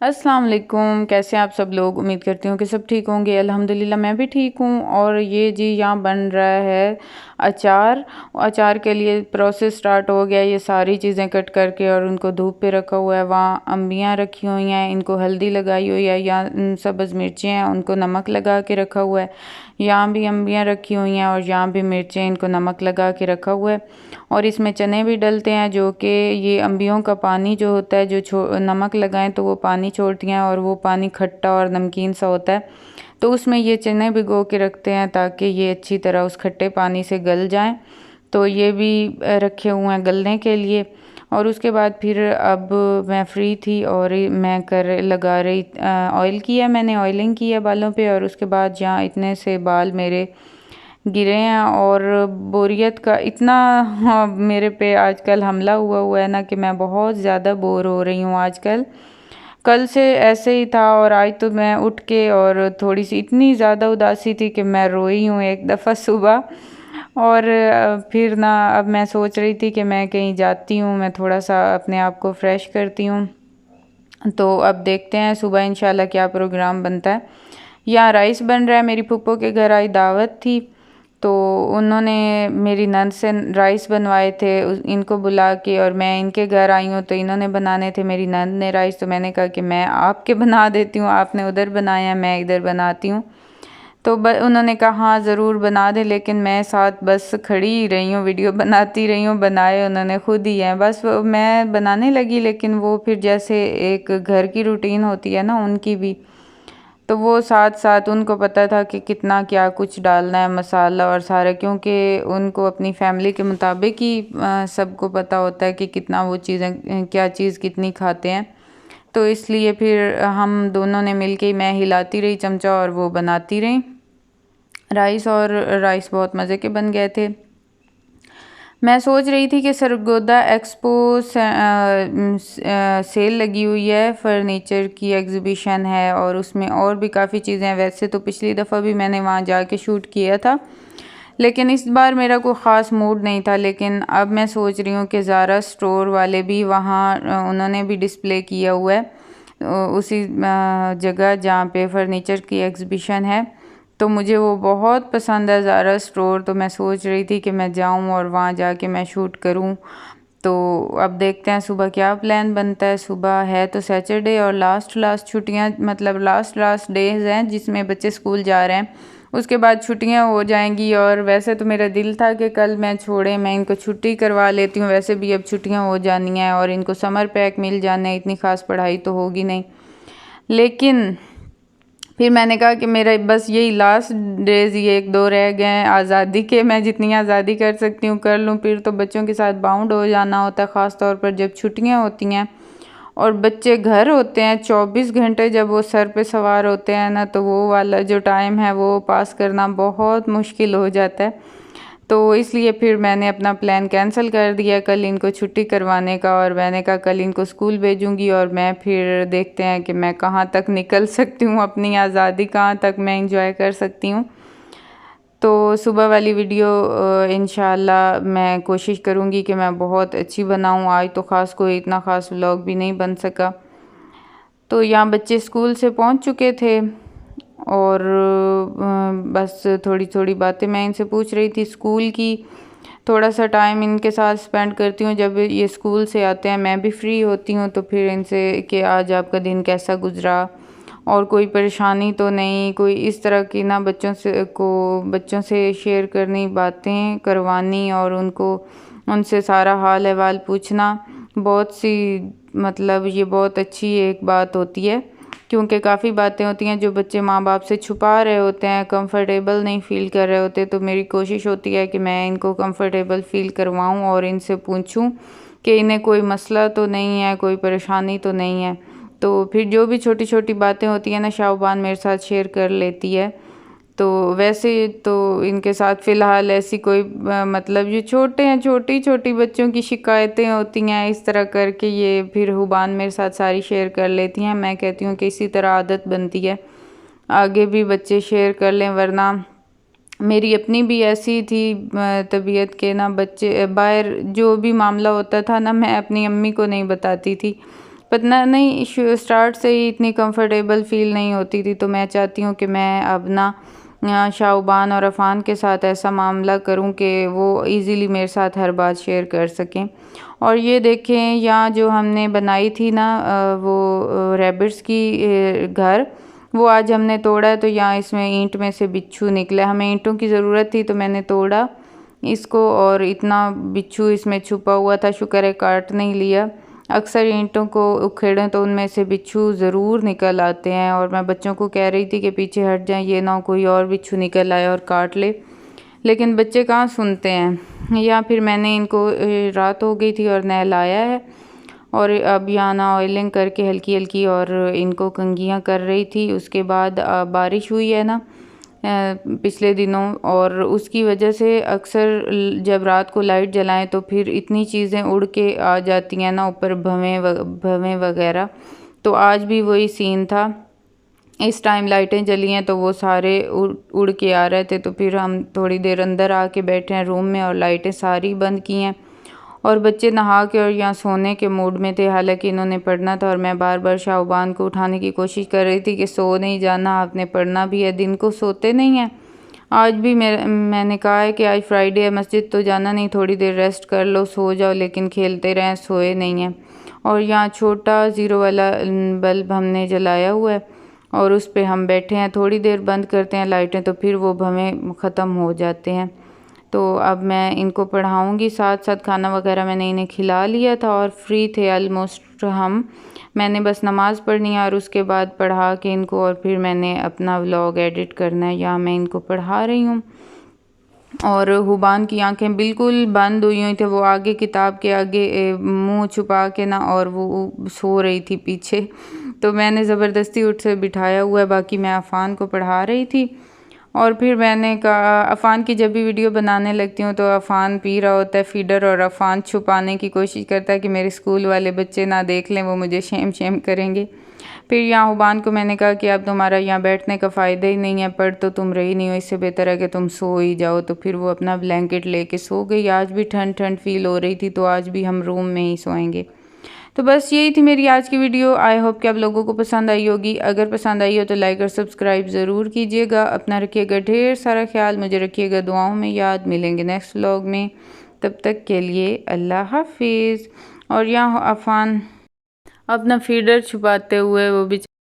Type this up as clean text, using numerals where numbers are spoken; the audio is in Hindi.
अस्सलाम वालेकुम। कैसे हैं आप सब लोग। उम्मीद करती हूँ कि सब ठीक होंगे। अल्हम्दुलिल्लाह मैं भी ठीक हूँ। और ये जी यहाँ बन रहा है अचार। अचार के लिए प्रोसेस स्टार्ट हो गया। ये सारी चीज़ें कट करके और उनको धूप पे रखा हुआ है। वहाँ अम्बियाँ रखी हुई हैं, इनको हल्दी लगाई हुई है। या सब्ज़ मिर्चें हैं, उनको नमक लगा के रखा हुआ है। यहाँ भी अम्बियाँ रखी हुई हैं और यहाँ भी मिर्चें, इनको नमक लगा के रखा हुआ है। और इसमें चने भी डलते हैं, जो कि ये अम्बियों का पानी जो होता है, जो नमक लगाएं तो वो पानी छोड़ती हैं और वो पानी खट्टा और नमकीन सा होता है। तो उसमें ये चने भिगो के रखते हैं ताकि ये अच्छी तरह उस खट्टे पानी से गल जाएं। तो ये भी रखे हुए हैं गलने के लिए। और उसके बाद फिर अब मैं फ्री थी और मैं लगा रही ऑयल किया, मैंने ऑयलिंग की है बालों पे। और उसके बाद जहाँ इतने से बाल मेरे गिरे हैं और बोरियत का इतना मेरे पे आजकल हमला हुआ है ना कि मैं बहुत ज़्यादा बोर हो रही हूँ आजकल। कल से ऐसे ही था और आज तो मैं उठ के और थोड़ी सी इतनी ज़्यादा उदासी थी कि मैं रोई हूँ एक दफ़ा सुबह। और फिर ना अब मैं सोच रही थी कि मैं कहीं जाती हूँ, मैं थोड़ा सा अपने आप को फ्रेश करती हूँ। तो अब देखते हैं सुबह इंशाल्लाह क्या प्रोग्राम बनता है। यहाँ राइस बन रहा है, मेरी फूफो के घर आई दावत थी तो उन्होंने मेरी नंद से राइस बनवाए थे, इनको बुला के। और मैं इनके घर आई हूँ तो इन्होंने बनाने थे मेरी नंद ने राइस। तो मैंने कहा कि मैं आपके बना देती हूँ, आपने उधर बनाया मैं इधर बनाती हूँ। तो उन्होंने कहा हाँ ज़रूर बना दे, लेकिन मैं साथ बस खड़ी ही रही हूँ, वीडियो बनाती रही हूँ। बनाए उन्होंने खुद ही हैं, बस मैं बनाने लगी। लेकिन वो फिर जैसे एक घर की रूटीन होती है ना उनकी भी, तो वो साथ साथ उनको पता था कि कितना क्या कुछ डालना है मसाला और सारा, क्योंकि उनको अपनी फैमिली के मुताबिक ही सबको पता होता है कि कितना वो चीज़ें क्या चीज़ कितनी खाते हैं। तो इसलिए फिर हम दोनों ने मिलके, मैं हिलाती रही चमचा और वो बनाती रही राइस। और राइस बहुत मज़े के बन गए थे। मैं सोच रही थी कि सरगोदा एक्सपो सेल लगी हुई है, फर्नीचर की एग्ज़िबिशन है और उसमें और भी काफ़ी चीज़ें हैं। वैसे तो पिछली दफ़ा भी मैंने वहाँ जाके शूट किया था, लेकिन इस बार मेरा कोई ख़ास मूड नहीं था। लेकिन अब मैं सोच रही हूँ कि ज़ारा स्टोर वाले भी वहाँ उन्होंने भी डिस्प्ले किया हुआ है उसी जगह जहाँ पे फर्नीचर की एग्ज़िबिशन है। तो मुझे वो बहुत पसंद है ज़ारा स्टोर। तो मैं सोच रही थी कि मैं जाऊँ और वहाँ जाके मैं शूट करूँ। तो अब देखते हैं सुबह क्या प्लान बनता है। सुबह है तो सैटरडे और लास्ट छुट्टियाँ, मतलब लास्ट डेज हैं जिसमें बच्चे स्कूल जा रहे हैं। उसके बाद छुट्टियां हो जाएंगी। और वैसे तो मेरा दिल था कि कल मैं इनको छुट्टी करवा लेती हूँ। वैसे भी अब छुट्टियां हो जानी हैं और इनको समर पैक मिल जाने, इतनी ख़ास पढ़ाई तो होगी नहीं। लेकिन फिर मैंने कहा कि मेरा बस यही लास्ट डेज़ ये एक दो रह गए हैं आज़ादी के, मैं जितनी आज़ादी कर सकती हूँ कर लूँ। फिर तो बच्चों के साथ बाउंड हो जाना होता है, ख़ास तौर पर जब छुट्टियाँ होती हैं और बच्चे घर होते हैं 24 घंटे। जब वो सर पे सवार होते हैं ना, तो वो वाला जो टाइम है वो पास करना बहुत मुश्किल हो जाता है। तो इसलिए फिर मैंने अपना प्लान कैंसिल कर दिया कल इनको छुट्टी करवाने का। और मैंने कहा कल इनको स्कूल भेजूँगी और मैं फिर देखते हैं कि मैं कहाँ तक निकल सकती हूँ, अपनी आज़ादी कहाँ तक मैं इंजॉय कर सकती हूँ। तो सुबह वाली वीडियो इंशाल्लाह मैं कोशिश करूँगी कि मैं बहुत अच्छी बनाऊँ। आज तो ख़ास कोई इतना ख़ास व्लॉग भी नहीं बन सका। तो यहाँ बच्चे स्कूल से पहुँच चुके थे और बस थोड़ी थोड़ी बातें मैं इनसे पूछ रही थी स्कूल की। थोड़ा सा टाइम इनके साथ स्पेंड करती हूँ जब ये स्कूल से आते हैं, मैं भी फ्री होती हूँ। तो फिर इनसे कि आज आपका दिन कैसा गुजरा और कोई परेशानी तो नहीं, कोई इस तरह की ना बच्चों से शेयर करनी, बातें करवानी और उनसे सारा हाल अहवाल पूछना बहुत सी, मतलब ये बहुत अच्छी एक बात होती है। क्योंकि काफ़ी बातें होती हैं जो बच्चे माँ बाप से छुपा रहे होते हैं, कंफर्टेबल नहीं फ़ील कर रहे होते। तो मेरी कोशिश होती है कि मैं इनको कंफर्टेबल फ़ील करवाऊँ और इनसे पूछूँ कि इन्हें कोई मसला तो नहीं है, कोई परेशानी तो नहीं है। तो फिर जो भी छोटी छोटी बातें होती हैं ना, शाहबान मेरे साथ शेयर कर लेती है। तो वैसे तो इनके साथ फ़िलहाल ऐसी कोई मतलब ये छोटे हैं, छोटी छोटी बच्चों की शिकायतें होती हैं इस तरह करके ये फिर हुबान मेरे साथ सारी शेयर कर लेती हैं। मैं कहती हूँ कि इसी तरह आदत बनती है, आगे भी बच्चे शेयर कर लें। वरना मेरी अपनी भी ऐसी थी तबीयत के ना, बच्चे बाहर जो भी मामला होता था ना, मैं अपनी अम्मी को नहीं बताती थी पता नहीं स्टार्ट से ही इतनी कंफर्टेबल फ़ील नहीं होती थी, तो मैं चाहती हूँ कि मैं अब ना शाओबान और अफ़ान के साथ ऐसा मामला करूँ कि वो इजीली मेरे साथ हर बात शेयर कर सकें। और ये देखें यहाँ जो हमने बनाई थी ना वो रैबिट्स की घर, वो आज हमने तोड़ा है। तो यहाँ इसमें ईंट में से बिच्छू निकला, हमें ईंटों की ज़रूरत थी तो मैंने तोड़ा इसको, और इतना बिच्छू इसमें छुपा हुआ था, शुक्र है काट नहीं लिया। अक्सर ईंटों को उखेड़ें तो उनमें से बिच्छू ज़रूर निकल आते हैं, और मैं बच्चों को कह रही थी कि पीछे हट जाएं, ये ना कोई और बिच्छू निकल आए और काट ले, लेकिन बच्चे कहाँ सुनते हैं। या फिर मैंने इनको रात हो गई थी और नहलाया है, और अब यहाँ ना ऑयलिंग करके हल्की हल्की और इनको कंघियाँ कर रही थी। उसके बाद बारिश हुई है ना पिछले दिनों, और उसकी वजह से अक्सर जब रात को लाइट जलाएं तो फिर इतनी चीज़ें उड़ के आ जाती हैं ना ऊपर, भवें वगैरह। तो आज भी वही सीन था, इस टाइम लाइटें जली हैं तो वो सारे उड़ के आ रहे थे। तो फिर हम थोड़ी देर अंदर आके बैठे हैं रूम में और लाइटें सारी बंद की हैं, और बच्चे नहा के और यहाँ सोने के मूड में थे, हालांकि इन्होंने पढ़ना था। और मैं बार बार शाहबान को उठाने की कोशिश कर रही थी कि सो नहीं जाना, आपने पढ़ना भी है, दिन को सोते नहीं हैं। आज भी मैंने कहा है कि आज फ्राइडे है, मस्जिद तो जाना नहीं, थोड़ी देर रेस्ट कर लो, सो जाओ, लेकिन खेलते रहें, सोए नहीं हैं। और यहाँ छोटा 0 वाला बल्ब हमने जलाया हुआ है और उस पर हम बैठे हैं, थोड़ी देर बंद करते हैं लाइटें तो फिर वो भवें ख़त्म हो जाते हैं। तो अब मैं इनको पढ़ाऊँगी, साथ साथ खाना वगैरह मैंने इन्हें खिला लिया था और फ्री थे ऑलमोस्ट हम। मैंने बस नमाज़ पढ़नी है और उसके बाद पढ़ा के इनको, और फिर मैंने अपना व्लॉग एडिट करना है। यहाँ मैं इनको पढ़ा रही हूँ, और हुबान की आंखें बिल्कुल बंद हुई हुई थी, वो आगे किताब के आगे मुंह छुपा के ना, और वो सो रही थी पीछे। तो मैंने ज़बरदस्ती उठ से बिठाया हुआ है, बाकी मैं अफ़ान को पढ़ा रही थी। और फिर मैंने कहा, अफ़ान की जब भी वीडियो बनाने लगती हूँ तो अफ़ान पी रहा होता है फीडर, और अफ़ान छुपाने की कोशिश करता है कि मेरे स्कूल वाले बच्चे ना देख लें, वो मुझे शेम करेंगे। फिर यहाँ हुबान को मैंने कहा कि अब तुम्हारा यहाँ बैठने का फ़ायदा ही नहीं है, पढ़ तो तुम रही नहीं हो, इससे बेहतर है कि तुम सो ही जाओ। तो फिर वो अपना ब्लैंकेट लेके सो गई। आज भी ठंड ठंड फील हो रही थी, तो आज भी हम रूम में ही सोएंगे। तो बस यही थी मेरी आज की वीडियो। आई होप कि आप लोगों को पसंद आई होगी। अगर पसंद आई हो तो लाइक और सब्सक्राइब ज़रूर कीजिएगा। अपना रखिएगा ढेर सारा ख्याल, मुझे रखिएगा दुआओं में याद। मिलेंगे नेक्स्ट व्लॉग में, तब तक के लिए अल्लाह हाफिज़। और यहाँ अफ़ान अपना फीडर छुपाते हुए वो भी